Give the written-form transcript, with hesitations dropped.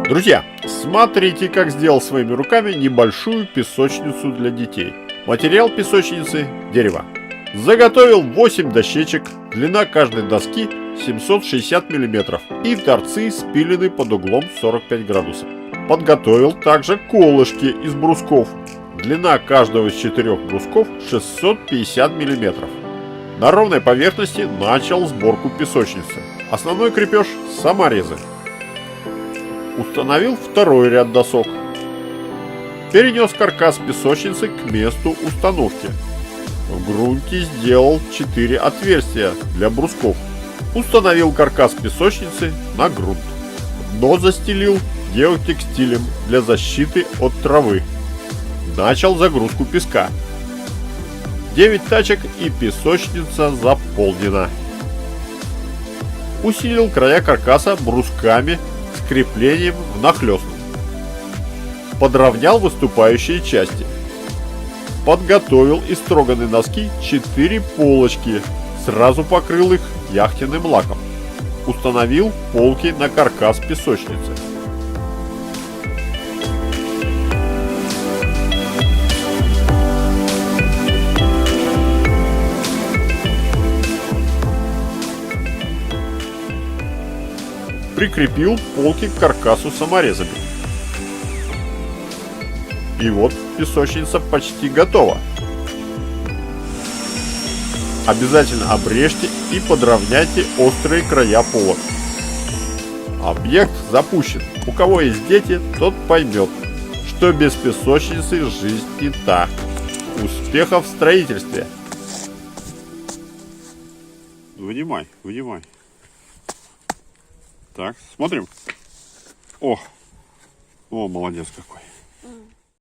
Друзья, смотрите, как сделал своими руками небольшую песочницу для детей. Материал песочницы – дерево. Заготовил 8 дощечек, длина каждой доски 760 мм и торцы спилены под углом 45 градусов. Подготовил также колышки из брусков. Длина каждого из 4 брусков 650 мм. На ровной поверхности начал сборку песочницы. Основной крепеж – саморезы. Установил второй ряд досок. Перенес каркас песочницы к месту установки. В грунте сделал 4 отверстия для брусков. Установил каркас песочницы на грунт. Дно застелил геотекстилем для защиты от травы. Начал загрузку песка. 9 тачек и песочница заполнена. Усилил края каркаса брусками с креплением внахлёст. Подровнял выступающие части. Подготовил из строганной доски 4 полочки. Сразу покрыл их яхтенным лаком. Установил полки на каркас песочницы. Прикрепил полки к каркасу саморезами. И вот песочница почти готова. Обязательно обрежьте и подровняйте острые края полок. Объект запущен. У кого есть дети, тот поймет, что без песочницы жизнь не та. Успехов в строительстве! Вынимай. Так, смотрим. О, молодец какой.